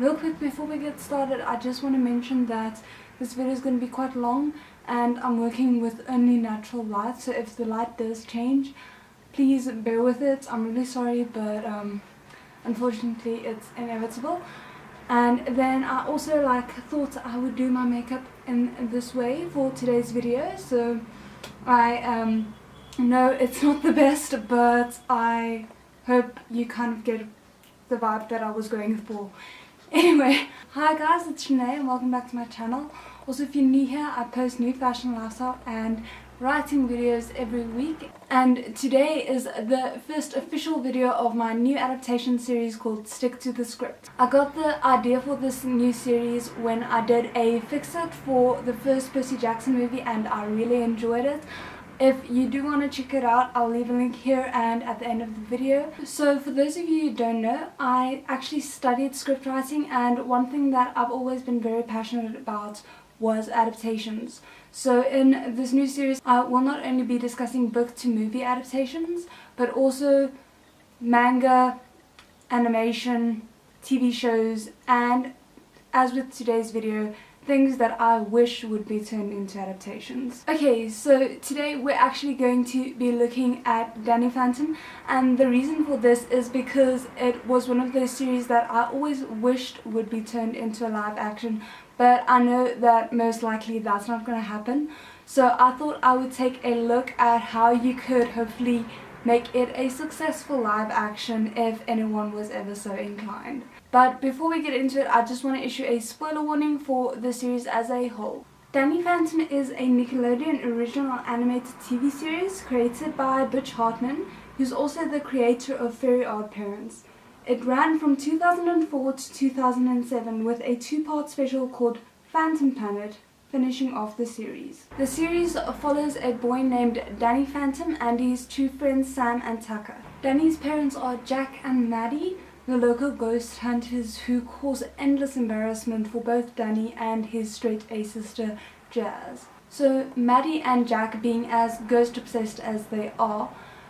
Real quick before we get started, I just want to mention that this video is going to be quite long and I'm working with only natural light, so if the light does change, please bear with it. I'm really sorry, but unfortunately it's inevitable. And then I also thought I would do my makeup in this way for today's video, so I know it's not the best, but I hope you kind of get the vibe that I was going for. Anyway, hi guys, it's Jeanet and welcome back to my channel. Also, if you're new here, I post new fashion, lifestyle and writing videos every week, and today is the first official video of my new adaptation series called Stick to the Script. I got the idea for this new series when I did a fix-it for the first Percy Jackson movie and I really enjoyed it. If you do want to check it out, I'll leave a link here and at the end of the video. So for those of you who don't know, I actually studied script writing, and one thing that I've always been very passionate about was adaptations. So in this new series, I will not only be discussing book to movie adaptations, but also manga, animation, TV shows, and as with today's video, things that I wish would be turned into adaptations. Okay, so today we're actually going to be looking at Danny Phantom, and the reason for this is because it was one of those series that I always wished would be turned into a live action, but I know that most likely that's not going to happen. So I thought I would take a look at how you could hopefully make it a successful live action if anyone was ever so inclined. But before we get into it, I just want to issue a spoiler warning for the series as a whole. Danny Phantom is a Nickelodeon original animated TV series created by Butch Hartman, who's also the creator of Very Odd Parents. It ran from 2004 to 2007 with a two-part special called Phantom Planet, finishing off the series. The series follows a boy named Danny Phantom and his two friends Sam and Tucker. Danny's parents are Jack and Maddie, the local ghost hunters who cause endless embarrassment for both Danny and his straight-A sister Jazz. So Maddie and Jack, being as ghost-obsessed as they are,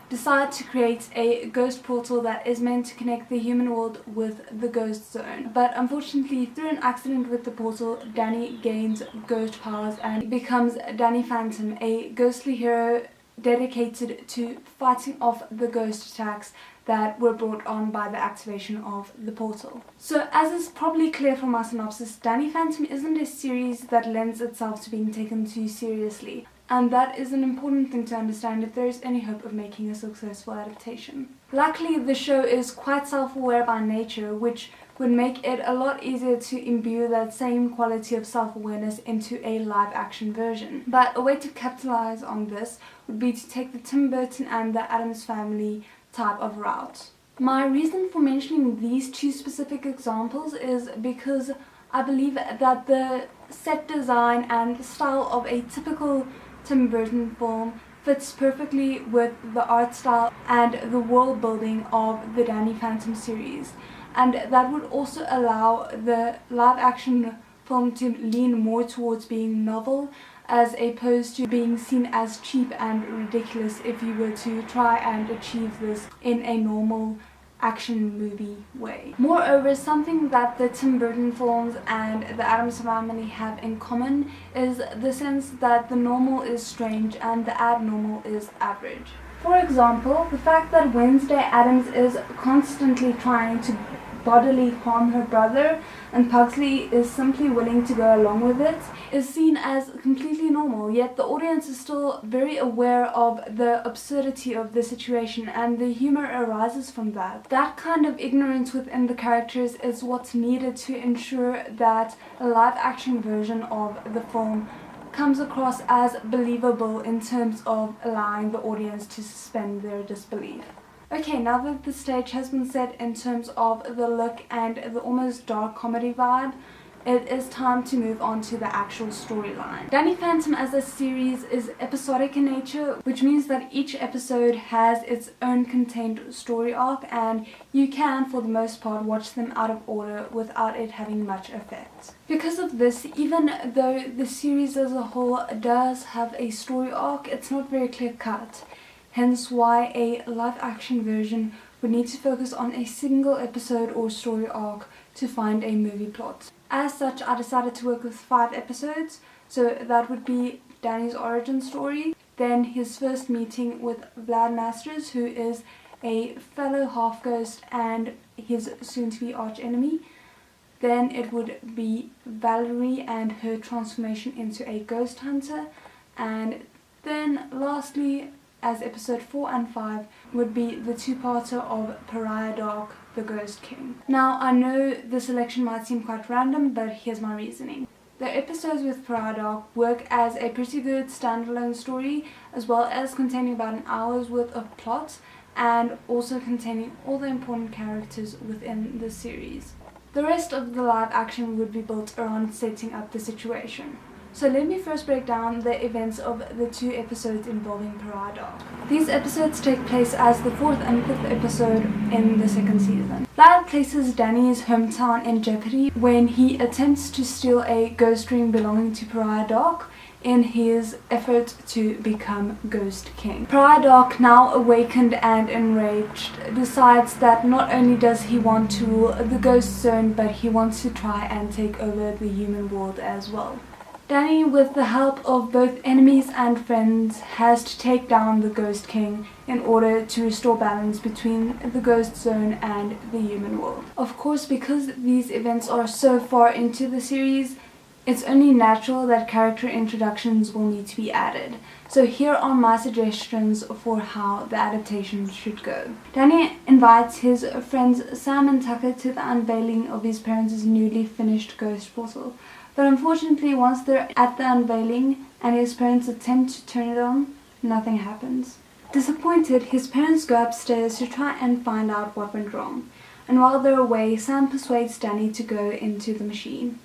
decide to create a ghost portal that is meant to connect the human world with the ghost zone. But unfortunately, through an accident with the portal, Danny gains ghost powers and becomes Danny Phantom, a ghostly hero dedicated to fighting off the ghost attacks that were brought on by the activation of the portal. So as is probably clear from my synopsis, Danny Phantom isn't a series that lends itself to being taken too seriously. And that is an important thing to understand if there is any hope of making a successful adaptation. Luckily, the show is quite self-aware by nature, which would make it a lot easier to imbue that same quality of self-awareness into a live-action version. But a way to capitalize on this would be to take the Tim Burton and the Addams Family type of route. My reason for mentioning these two specific examples is because I believe that the set design and the style of a typical Tim Burton film fits perfectly with the art style and the world building of the Danny Phantom series, and that would also allow the live action film to lean more towards being novel as opposed to being seen as cheap and ridiculous if you were to try and achieve this in a normal action movie way. Moreover, something that the Tim Burton films and the Addams Family have in common is the sense that the normal is strange and the abnormal is average. For example, the fact that Wednesday Addams is constantly trying to bodily harm her brother and Pugsley is simply willing to go along with it is seen as completely normal, yet the audience is still very aware of the absurdity of the situation and the humor arises from that. That kind of ignorance within the characters is what's needed to ensure that a live action version of the film comes across as believable in terms of allowing the audience to suspend their disbelief. Okay, now that the stage has been set in terms of the look and the almost dark comedy vibe, it is time to move on to the actual storyline. Danny Phantom as a series is episodic in nature, which means that each episode has its own contained story arc and you can, for the most part, watch them out of order without it having much effect. Because of this, even though the series as a whole does have a story arc, it's not very clear cut. Hence why a live action version would need to focus on a single episode or story arc to find a movie plot. As such, I decided to work with 5 episodes, so that would be Danny's origin story, then his first meeting with Vlad Masters, who is a fellow half-ghost and his soon-to-be arch-enemy. Then it would be Valerie and her transformation into a ghost hunter, and then lastly, as episode 4 and 5, would be the 2-parter of Pariah Dark, the Ghost King. Now, I know the selection might seem quite random, but here's my reasoning. The episodes with Pariah Dark work as a pretty good standalone story, as well as containing about an hour's worth of plot, and also containing all the important characters within the series. The rest of the live action would be built around setting up the situation. So let me first break down the events of the 2 episodes involving Pariah Dark. These episodes take place as the 4th and 5th episode in the 2nd season. Vlad places Danny's hometown in jeopardy when he attempts to steal a ghost ring belonging to Pariah Dark in his effort to become Ghost King. Pariah Dark, now awakened and enraged, decides that not only does he want to rule the Ghost Zone, but he wants to try and take over the human world as well. Danny, with the help of both enemies and friends, has to take down the Ghost King in order to restore balance between the Ghost Zone and the human world. Of course, because these events are so far into the series, it's only natural that character introductions will need to be added. So here are my suggestions for how the adaptation should go. Danny invites his friends Sam and Tucker to the unveiling of his parents' newly finished ghost portal. But unfortunately, once they're at the unveiling and his parents attempt to turn it on, nothing happens. Disappointed, his parents go upstairs to try and find out what went wrong. And while they're away, Sam persuades Danny to go into the machine.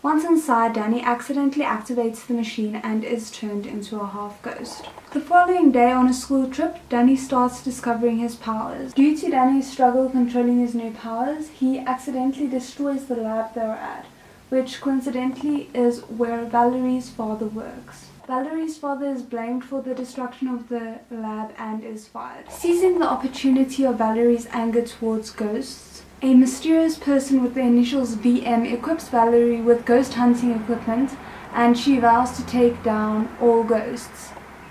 Once inside, Danny accidentally activates the machine and is turned into a half-ghost. The following day on a school trip, Danny starts discovering his powers. Due to Danny's struggle controlling his new powers, he accidentally destroys the lab they were at, which coincidentally is where Valerie's father works. Valerie's father is blamed for the destruction of the lab and is fired. Seizing the opportunity of Valerie's anger towards ghosts, a mysterious person with the initials VM equips Valerie with ghost hunting equipment, and she vows to take down all ghosts,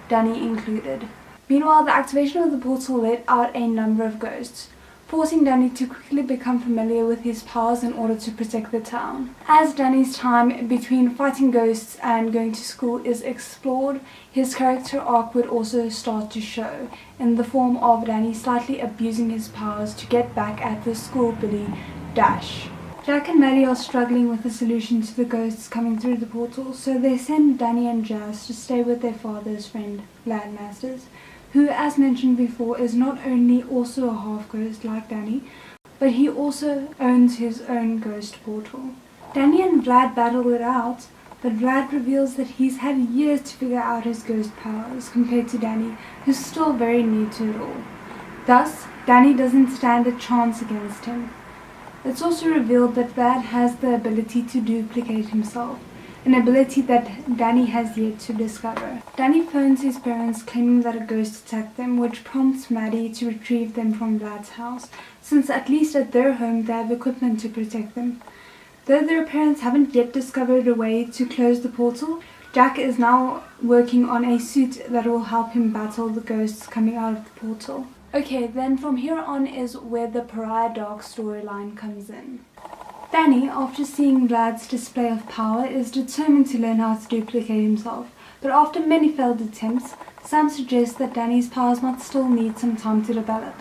Danny included. Meanwhile, the activation of the portal let out a number of ghosts, forcing Danny to quickly become familiar with his powers in order to protect the town. As Danny's time between fighting ghosts and going to school is explored, his character arc would also start to show, in the form of Danny slightly abusing his powers to get back at the school bully, Dash. Jack and Maddie are struggling with the solution to the ghosts coming through the portal, so they send Danny and Jazz to stay with their father's friend, Vlad Masters, who, as mentioned before, is not only also a half-ghost like Danny, but he also owns his own ghost portal. Danny and Vlad battle it out, but Vlad reveals that he's had years to figure out his ghost powers compared to Danny, who's still very new to it all. Thus, Danny doesn't stand a chance against him. It's also revealed that Vlad has the ability to duplicate himself, an ability that Danny has yet to discover. Danny phones his parents claiming that a ghost attacked them, which prompts Maddie to retrieve them from Vlad's house, since at least at their home they have equipment to protect them. Though their parents haven't yet discovered a way to close the portal, Jack is now working on a suit that will help him battle the ghosts coming out of the portal. Okay, then from here on is where the Pariah Dark storyline comes in. Danny, after seeing Vlad's display of power, is determined to learn how to duplicate himself, but after many failed attempts, Sam suggests that Danny's powers might still need some time to develop,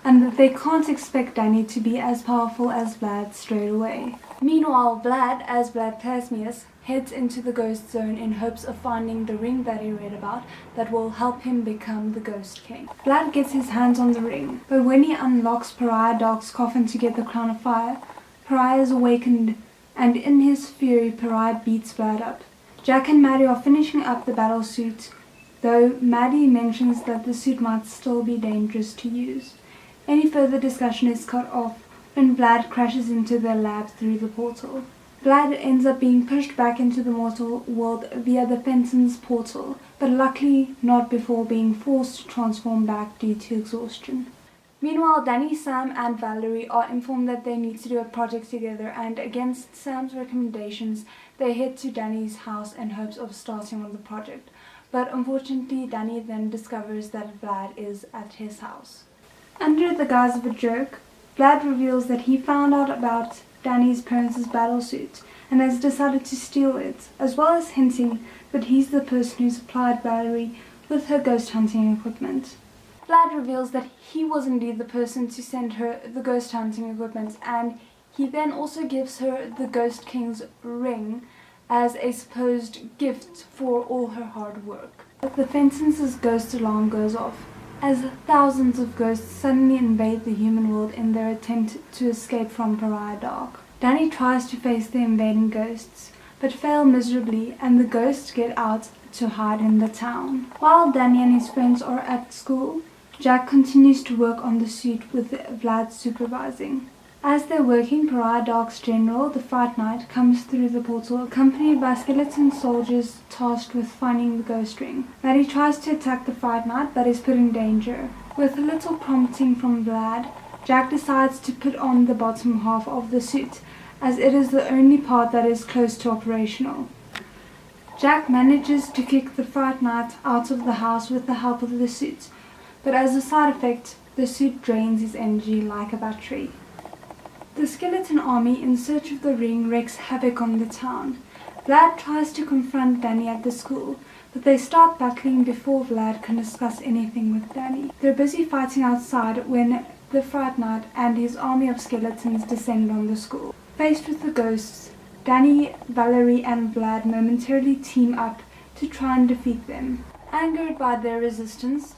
and that they can't expect Danny to be as powerful as Vlad straight away. Meanwhile, Vlad, as Vlad Plasmius, heads into the Ghost Zone in hopes of finding the ring that he read about that will help him become the Ghost King. Vlad gets his hands on the ring, but when he unlocks Pariah Dark's coffin to get the Crown of Fire, Pariah is awakened, and in his fury, Pariah beats Vlad up. Jack and Maddie are finishing up the battle suit, though Maddie mentions that the suit might still be dangerous to use. Any further discussion is cut off when Vlad crashes into their lab through the portal. Vlad ends up being pushed back into the mortal world via the Fenton's portal, but luckily not before being forced to transform back due to exhaustion. Meanwhile, Danny, Sam and Valerie are informed that they need to do a project together, and against Sam's recommendations, they head to Danny's house in hopes of starting on the project. But unfortunately, Danny then discovers that Vlad is at his house. Under the guise of a joke, Vlad reveals that he found out about Danny's parents' battlesuit and has decided to steal it, as well as hinting that he's the person who supplied Valerie with her ghost hunting equipment. Vlad reveals that he was indeed the person to send her the ghost hunting equipment, and he then also gives her the Ghost King's ring as a supposed gift for all her hard work. But the Fenton's ghost alarm goes off, as thousands of ghosts suddenly invade the human world in their attempt to escape from Pariah Dark. Danny tries to face the invading ghosts, but fail miserably, and the ghosts get out to hide in the town. While Danny and his friends are at school, Jack continues to work on the suit with Vlad supervising. As they're working, Pariah Dark's general, the Fright Knight, comes through the portal, accompanied by skeleton soldiers tasked with finding the ghost ring. Maddie tries to attack the Fright Knight, but is put in danger. With a little prompting from Vlad, Jack decides to put on the bottom half of the suit, as it is the only part that is close to operational. Jack manages to kick the Fright Knight out of the house with the help of the suit, but as a side effect, the suit drains his energy like a battery. The skeleton army in search of the ring wreaks havoc on the town. Vlad tries to confront Danny at the school, but they start battling before Vlad can discuss anything with Danny. They're busy fighting outside when the Fright Knight and his army of skeletons descend on the school. Faced with the ghosts, Danny, Valerie and Vlad momentarily team up to try and defeat them. Angered by their resistance,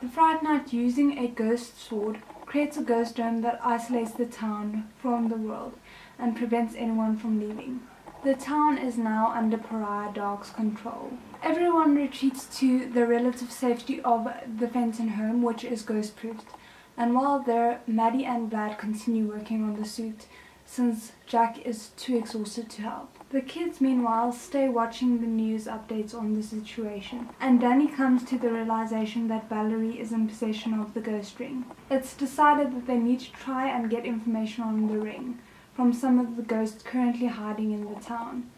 the Fright Knight, using a ghost sword, creates a ghost dome that isolates the town from the world and prevents anyone from leaving. The town is now under Pariah Dark's control. Everyone retreats to the relative safety of the Fenton home, which is ghost-proofed, and while there, Maddie and Vlad continue working on the suit, since Jack is too exhausted to help. The kids, meanwhile, stay watching the news updates on the situation, and Danny comes to the realization that Valerie is in possession of the ghost ring. It's decided that they need to try and get information on the ring from some of the ghosts currently hiding in the town.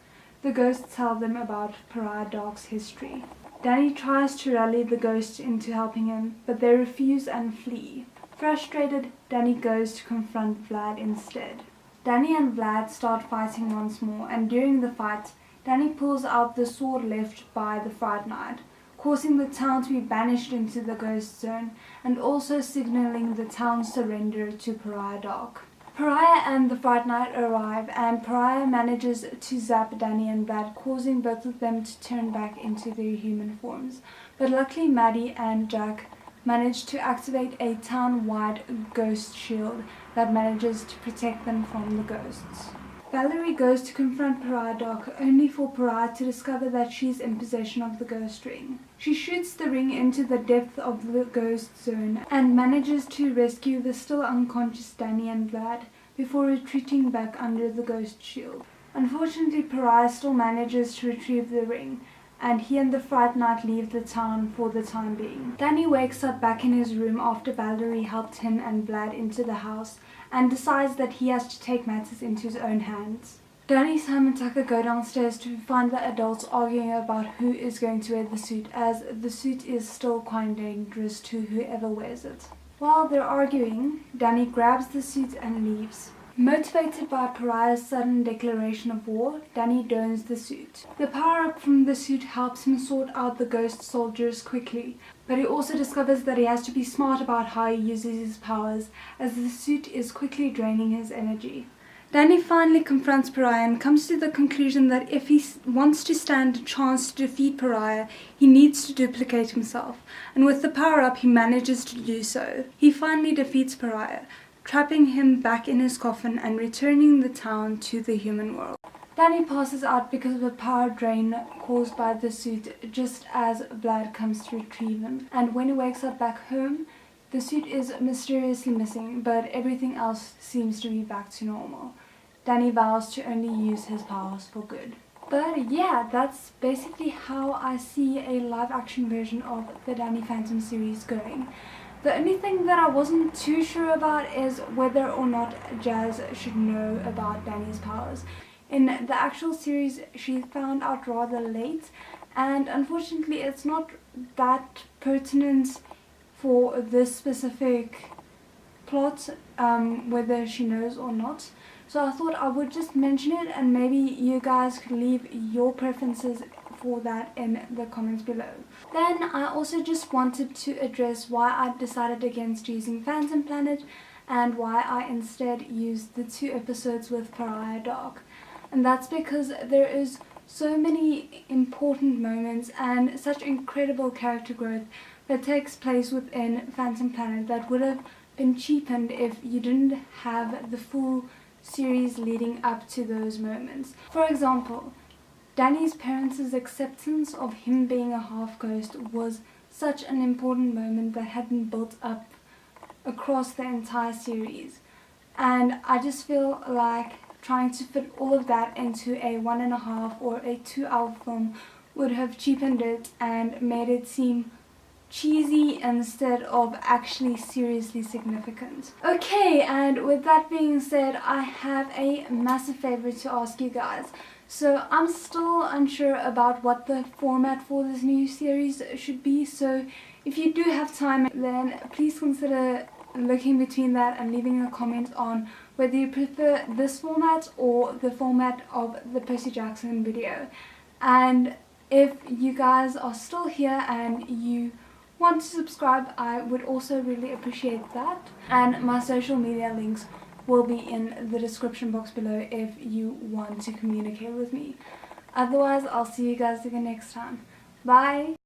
The ghosts tell them about Pariah Dark's history. Danny tries to rally the ghosts into helping him, but they refuse and flee. Frustrated, Danny goes to confront Vlad instead. Danny and Vlad start fighting once more, and during the fight, Danny pulls out the sword left by the Fright Knight, causing the town to be banished into the ghost zone, and also signaling the town's surrender to Pariah Dark. Pariah and the Fright Knight arrive, and Pariah manages to zap Danny and Vlad, causing both of them to turn back into their human forms. But luckily, Maddie and Jack manage to activate a town-wide ghost shield that manages to protect them from the ghosts. Valerie goes to confront Pariah Dark, only for Pariah to discover that she's in possession of the ghost ring. She shoots the ring into the depth of the ghost zone and manages to rescue the still unconscious Danny and Vlad before retreating back under the ghost shield. Unfortunately, Pariah still manages to retrieve the ring, and he and the Fright Knight leave the town for the time being. Danny wakes up back in his room after Valerie helped him and Vlad into the house, and decides that he has to take matters into his own hands. Danny, Sam and Tucker go downstairs to find the adults arguing about who is going to wear the suit, as the suit is still quite dangerous to whoever wears it. While they're arguing, Danny grabs the suit and leaves. Motivated by Pariah's sudden declaration of war, Danny dons the suit. The power-up from the suit helps him sort out the ghost soldiers quickly, but he also discovers that he has to be smart about how he uses his powers, as the suit is quickly draining his energy. Danny finally confronts Pariah and comes to the conclusion that if he wants to stand a chance to defeat Pariah, he needs to duplicate himself, and with the power-up he manages to do so. He finally defeats Pariah, trapping him back in his coffin and returning the town to the human world. Danny passes out because of a power drain caused by the suit just as Vlad comes to retrieve him, and when he wakes up back home, the suit is mysteriously missing, but everything else seems to be back to normal. Danny vows to only use his powers for good. But yeah, that's basically how I see a live action version of the Danny Phantom series going. The only thing that I wasn't too sure about is whether or not Jazz should know about Danny's powers. In the actual series, she found out rather late, and unfortunately it's not that pertinent for this specific plot, whether she knows or not. So I thought I would just mention it, and maybe you guys could leave your preferences for that in the comments below. Then I also just wanted to address why I decided against using Phantom Planet and why I instead used the 2 episodes with Pariah Dark. And that's because there is so many important moments and such incredible character growth that takes place within Phantom Planet that would have been cheapened if you didn't have the full series leading up to those moments. For example, Danny's parents' acceptance of him being a half-ghost was such an important moment that had been built up across the entire series. And I just feel like trying to fit all of that into a 1.5 or a 2-hour film would have cheapened it and made it seem cheesy instead of actually seriously significant. Okay, and with that being said, I have a massive favor to ask you guys. So I'm still unsure about what the format for this new series should be, so if you do have time, then please consider looking between that and leaving a comment on whether you prefer this format or the format of the Percy Jackson video. And if you guys are still here and you want to subscribe, I would also really appreciate that. And my social media links will be in the description box below if you want to communicate with me. Otherwise, I'll see you guys again next time. Bye!